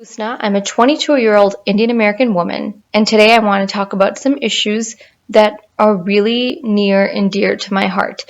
Husnaa. I'm a 22-year-old Indian American woman, and today I want to talk about some issues that are really near and dear to my heart.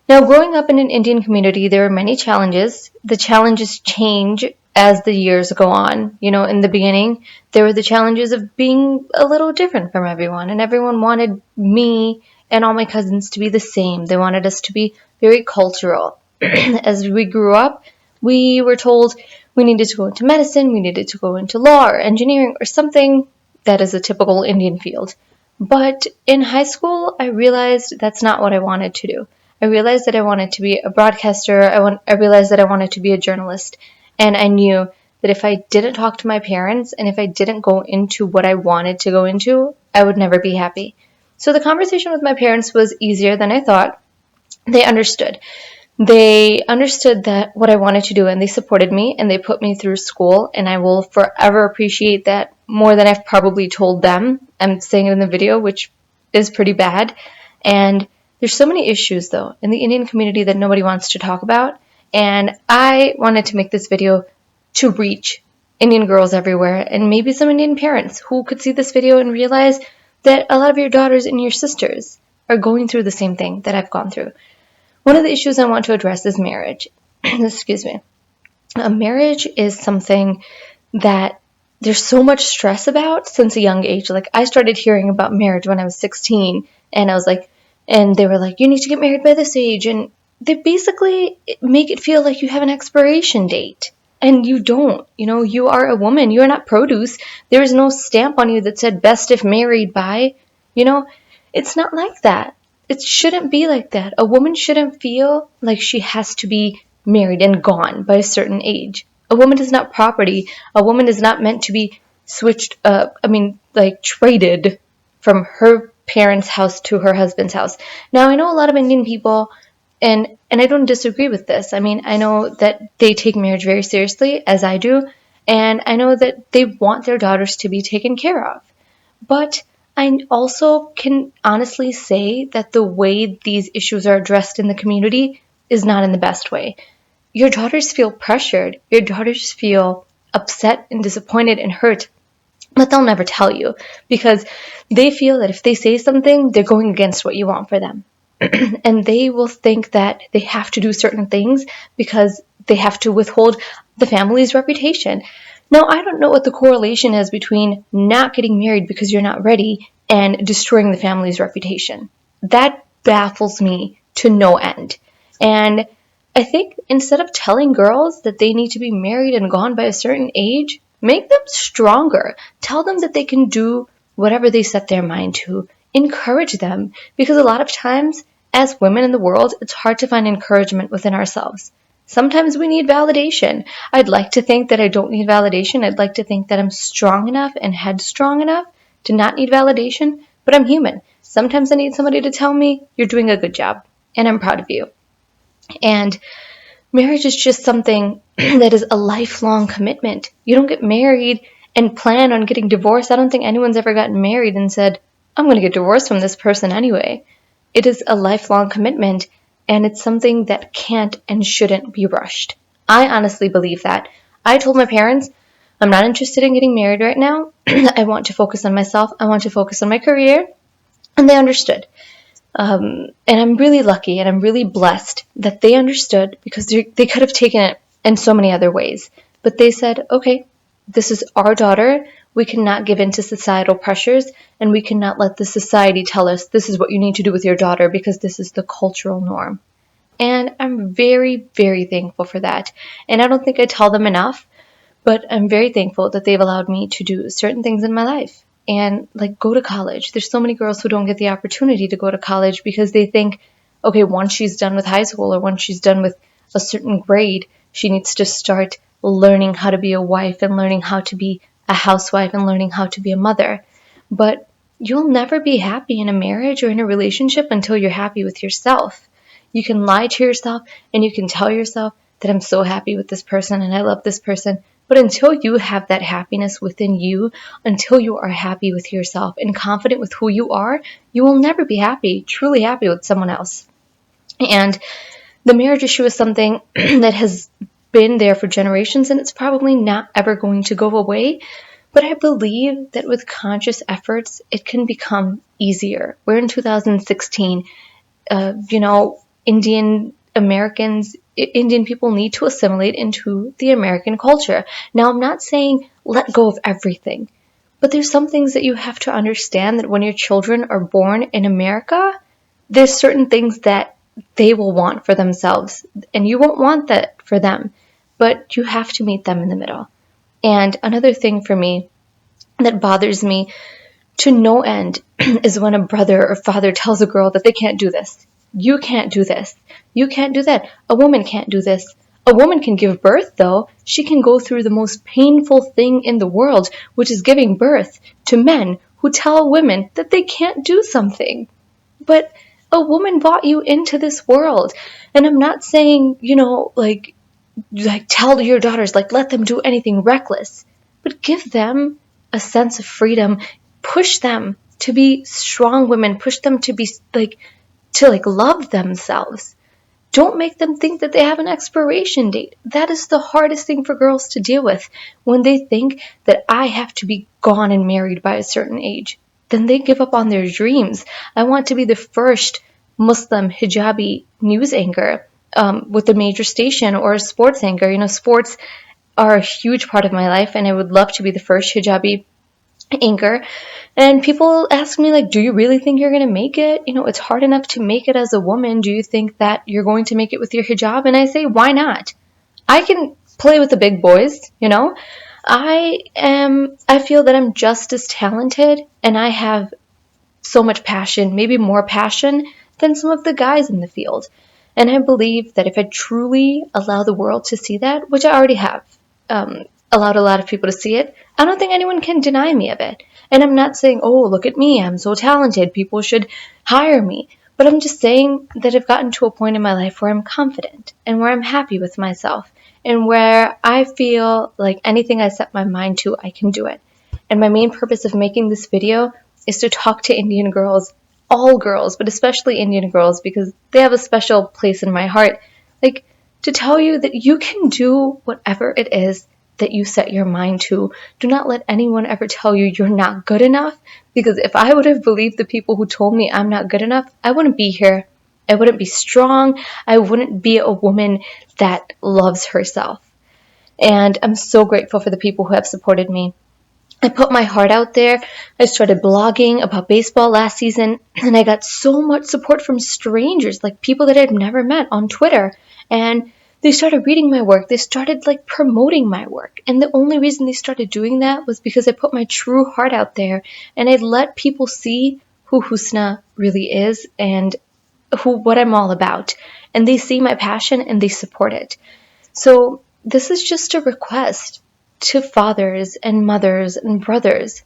Now, growing up in an Indian community, there are many challenges. The challenges change as the years go on. In the beginning, there were the challenges of being a little different from everyone, and everyone wanted me and all my cousins to be the same. They wanted us to be very cultural. As we grew up, we were told we needed to go into medicine, we needed to go into law or engineering or something that is a typical Indian field. But in high school, I realized that's not what I wanted to do. I realized that I wanted to be a broadcaster. I realized that I wanted to be a journalist. And I knew that if I didn't talk to my parents and if I didn't go into what I wanted to go into, I would never be happy. So the conversation with my parents was easier than I thought. They understood. They understood that what I wanted to do, and they supported me and they put me through school, and I will forever appreciate that more than I've probably told them. I'm saying it in the video, which is pretty bad. And there's so many issues, though, in the Indian community that nobody wants to talk about, and I wanted to make this video to reach Indian girls everywhere and maybe some Indian parents who could see this video and realize that a lot of your daughters and your sisters are going through the same thing that I've gone through. One of the issues I want to address is marriage. Excuse me. A marriage is something that there's so much stress about since a young age. Like, I started hearing about marriage when I was 16, and they were like, you need to get married by this age, and they basically make it feel like you have an expiration date, and you don't. You are a woman. You are not produce. There is no stamp on you that said best if married by. It's not like that. It shouldn't be like that. A woman shouldn't feel like she has to be married and gone by a certain age. A woman is not property. A woman is not meant to be traded from her parents' house to her husband's house. Now, I know a lot of Indian people, and I don't disagree with this. I know that they take marriage very seriously, as I do, and I know that they want their daughters to be taken care of. But I also can honestly say that the way these issues are addressed in the community is not in the best way. Your daughters feel pressured. Your daughters feel upset and disappointed and hurt, but they'll never tell you because they feel that if they say something, they're going against what you want for them. And they will think that they have to do certain things because they have to withhold the family's reputation. Now, I don't know what the correlation is between not getting married because you're not ready and destroying the family's reputation. That baffles me to no end. And I think instead of telling girls that they need to be married and gone by a certain age, make them stronger. Tell them that they can do whatever they set their mind to. Encourage them. Because a lot of times, as women in the world, it's hard to find encouragement within ourselves. Sometimes we need validation. I'd like to think that I don't need validation. I'd like to think that I'm strong enough and headstrong enough to not need validation, but I'm human. Sometimes I need somebody to tell me, you're doing a good job, and I'm proud of you. And marriage is just something that is a lifelong commitment. You don't get married and plan on getting divorced. I don't think anyone's ever gotten married and said, I'm going to get divorced from this person anyway. It is a lifelong commitment, and it's something that can't and shouldn't be rushed. I honestly believe that. I told my parents, I'm not interested in getting married right now. I want to focus on myself. I want to focus on my career. And they understood. And I'm really lucky and I'm really blessed that they understood because they could have taken it in so many other ways. But they said, okay, this is our daughter. We cannot give in to societal pressures, and we cannot let the society tell us this is what you need to do with your daughter because this is the cultural norm. And I'm very, very thankful for that. And I don't think I tell them enough, but I'm very thankful that they've allowed me to do certain things in my life. And go to college. There's so many girls who don't get the opportunity to go to college because they think, okay, once she's done with high school or once she's done with a certain grade, she needs to start learning how to be a wife and learning how to be a housewife and learning how to be a mother. But you'll never be happy in a marriage or in a relationship until you're happy with yourself. You can lie to yourself and you can tell yourself that I'm so happy with this person and I love this person. But until you have that happiness within you, until you are happy with yourself and confident with who you are, you will never be happy, truly happy with someone else. And the marriage issue is something that has been there for generations, and it's probably not ever going to go away. But I believe that with conscious efforts, it can become easier. We're in 2016. Indian people need to assimilate into the American culture. Now, I'm not saying let go of everything, but there's some things that you have to understand, that when your children are born in America, there's certain things that they will want for themselves, and you won't want that for them, but you have to meet them in the middle. And another thing for me that bothers me to no end is when a brother or father tells a girl that they can't do this. You can't do this. You can't do that. A woman can't do this. A woman can give birth, though. She can go through the most painful thing in the world, which is giving birth to men who tell women that they can't do something. But a woman brought you into this world. And I'm not saying, like tell your daughters, like, let them do anything reckless, but give them a sense of freedom. Push them to be strong women. Push them to be to love themselves. Don't make them think that they have an expiration date. That is the hardest thing for girls to deal with. When they think that I have to be gone and married by a certain age, then they give up on their dreams. I want to be the first Muslim hijabi news anchor with a major station, or a sports anchor. Sports are a huge part of my life, and I would love to be the first hijabi anchor. And people ask me, like, do you really think you're going to make it? It's hard enough to make it as a woman. Do you think that you're going to make it with your hijab? And I say, why not? I can play with the big boys, I feel that I'm just as talented, and I have so much passion, maybe more passion than some of the guys in the field. And I believe that if I truly allow the world to see that, which I already have, allowed a lot of people to see it, I don't think anyone can deny me of it. And I'm not saying, oh, look at me, I'm so talented, people should hire me. But I'm just saying that I've gotten to a point in my life where I'm confident, and where I'm happy with myself, and where I feel like anything I set my mind to, I can do it. And my main purpose of making this video is to talk to Indian girls, all girls, but especially Indian girls, because they have a special place in my heart. Like, to tell you that you can do whatever it is that you set your mind to. Do not let anyone ever tell you you're not good enough, because if I would have believed the people who told me I'm not good enough, I wouldn't be here. I wouldn't be strong. I wouldn't be a woman that loves herself. And I'm so grateful for the people who have supported me. I put my heart out there. I started blogging about baseball last season, and I got so much support from strangers, like people that I've never met on Twitter. And they started reading my work. They started promoting my work. And the only reason they started doing that was because I put my true heart out there, and I let people see who Husnaa really is, and what I'm all about. And they see my passion, and they support it. So this is just a request to fathers and mothers and brothers.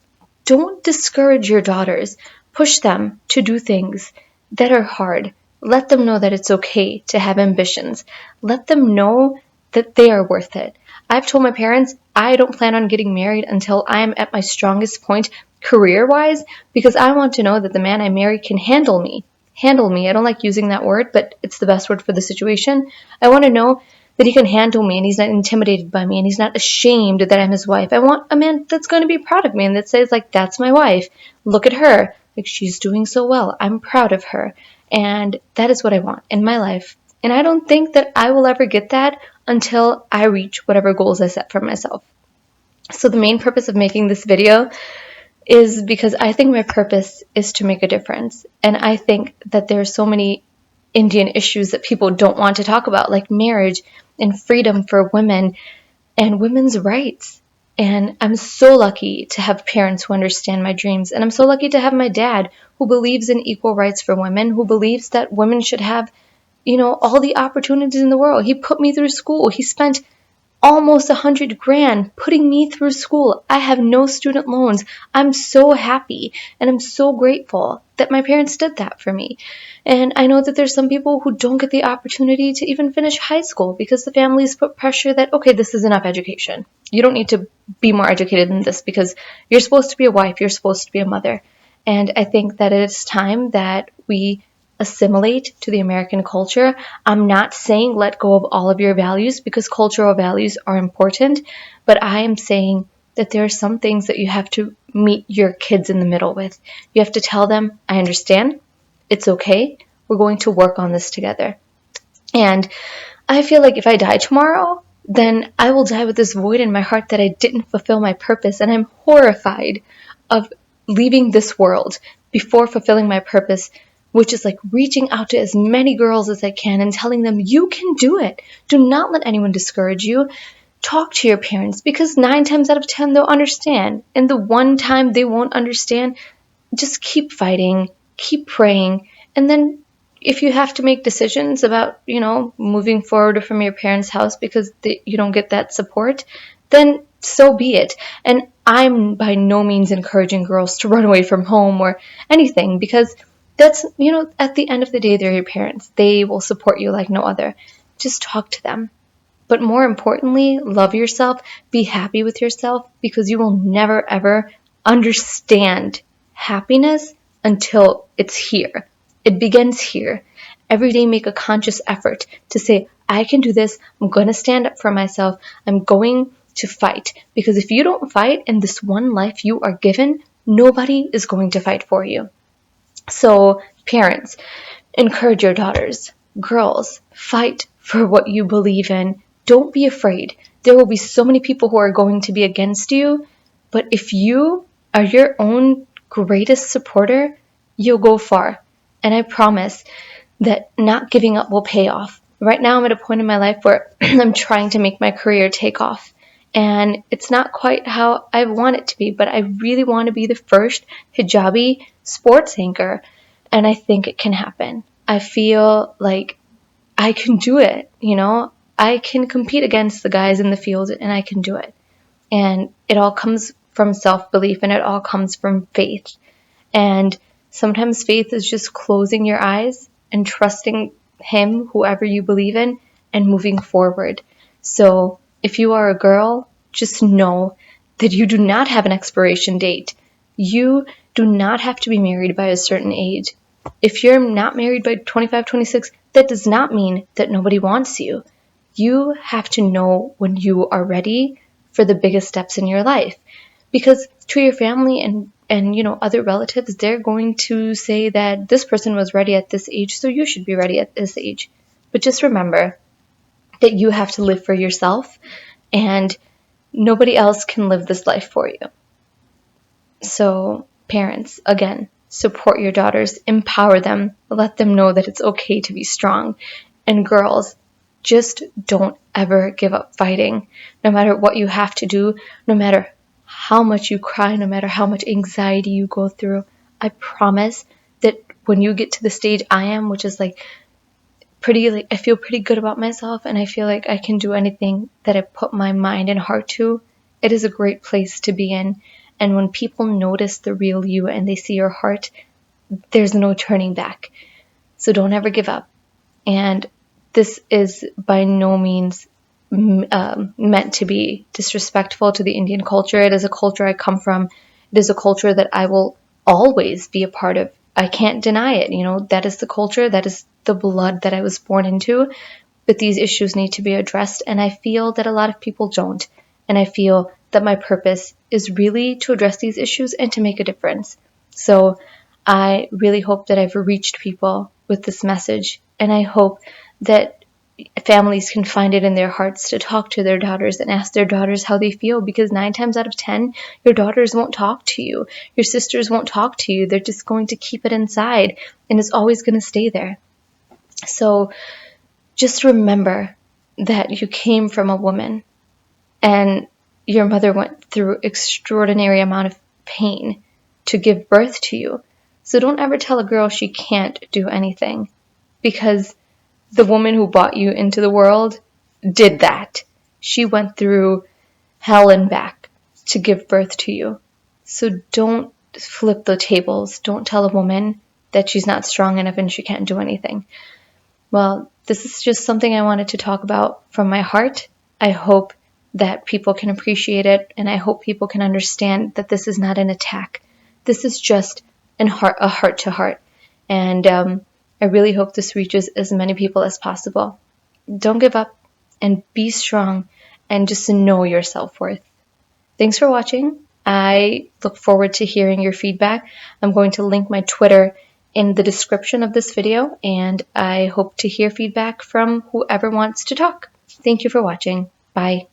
Don't discourage your daughters. Push them to do things that are hard. Let them know that it's okay to have ambitions. Let them know that they are worth it. I've told my parents I don't plan on getting married until I am at my strongest point career-wise, because I want to know that the man I marry can handle me. Handle me. I don't like using that word, but it's the best word for the situation. I want to know that he can handle me, and he's not intimidated by me, and he's not ashamed that I'm his wife. I want a man that's going to be proud of me, and that says, that's my wife. Look at her. She's doing so well. I'm proud of her. And that is what I want in my life. And I don't think that I will ever get that until I reach whatever goals I set for myself. So the main purpose of making this video is because I think my purpose is to make a difference. And I think that there are so many Indian issues that people don't want to talk about, like marriage and freedom for women and women's rights. And I'm so lucky to have parents who understand my dreams. And I'm so lucky to have my dad who believes in equal rights for women, who believes that women should have, all the opportunities in the world. He put me through school. He spent almost $100,000 putting me through school. I have no student loans. I'm so happy, and I'm so grateful that my parents did that for me. And I know that there's some people who don't get the opportunity to even finish high school because the families put pressure that, okay, this is enough education. You don't need to be more educated than this because you're supposed to be a wife, you're supposed to be a mother. And I think that it's time that we assimilate to the American culture. I'm not saying let go of all of your values, because cultural values are important, but I am saying that there are some things that you have to meet your kids in the middle with. You have to tell them, I understand, it's okay, we're going to work on this together. And I feel like if I die tomorrow, then I will die with this void in my heart that I didn't fulfill my purpose. And I'm horrified of leaving this world before fulfilling my purpose, which is like reaching out to as many girls as I can and telling them, you can do it. Do not let anyone discourage you. Talk to your parents, because 9 times out of 10 they'll understand. And the one time they won't understand, just keep fighting, keep praying, and then if you have to make decisions about, moving forward from your parents' house because you don't get that support, then so be it. And I'm by no means encouraging girls to run away from home or anything, because that's, at the end of the day, they're your parents. They will support you like no other. Just talk to them. But more importantly, love yourself, be happy with yourself, because you will never ever understand happiness until it's here. It begins here. Every day make a conscious effort to say, I can do this, I'm going to stand up for myself, I'm going to fight. Because if you don't fight in this one life you are given, nobody is going to fight for you. So, parents, encourage your daughters. Girls, fight for what you believe in. Don't be afraid. There will be so many people who are going to be against you, but if you are your own greatest supporter, you'll go far. And I promise that not giving up will pay off. Right now I'm at a point in my life where I'm trying to make my career take off. And it's not quite how I want it to be, but I really want to be the first hijabi sports anchor. And I think it can happen. I feel like I can do it, I can compete against the guys in the field, and I can do it. And it all comes from self-belief, and it all comes from faith. And sometimes faith is just closing your eyes and trusting him, whoever you believe in, and moving forward. So if you are a girl, just know that you do not have an expiration date. You do not have to be married by a certain age. If you're not married by 25, 26, that does not mean that nobody wants you. You have to know when you are ready for the biggest steps in your life. Because to your family and other relatives, they're going to say that this person was ready at this age, so you should be ready at this age. But just remember that you have to live for yourself, and nobody else can live this life for you. So, parents, again, support your daughters, empower them, let them know that it's okay to be strong. And girls, just don't ever give up fighting. No matter what you have to do, no matter how much you cry, no matter how much anxiety you go through, I promise that when you get to the stage I am, which is I feel pretty good about myself, and I feel like I can do anything that I put my mind and heart to, it is a great place to be in. And when people notice the real you and they see your heart, there's no turning back. So don't ever give up. And this is by no means meant to be disrespectful to the Indian culture. It is a culture I come from. It is a culture that I will always be a part of. I can't deny it. That is the culture. That is the blood that I was born into. But these issues need to be addressed. And I feel that a lot of people don't. And I feel that my purpose is really to address these issues and to make a difference. So I really hope that I've reached people with this message. And I hope that families can find it in their hearts to talk to their daughters and ask their daughters how they feel, because 9 times out of 10, your daughters won't talk to you. Your sisters won't talk to you. They're just going to keep it inside, and it's always going to stay there. So just remember that you came from a woman, and your mother went through extraordinary amount of pain to give birth to you. So don't ever tell a girl she can't do anything, because the woman who brought you into the world did that. She went through hell and back to give birth to you. So don't flip the tables. Don't tell a woman that she's not strong enough and she can't do anything. Well, this is just something I wanted to talk about from my heart. I hope that people can appreciate it, and I hope people can understand that this is not an attack. This is just a heart to heart. And I really hope this reaches as many people as possible. Don't give up and be strong and just know your self-worth. Thanks for watching. I look forward to hearing your feedback. I'm going to link my Twitter in the description of this video, and I hope to hear feedback from whoever wants to talk. Thank you for watching. Bye.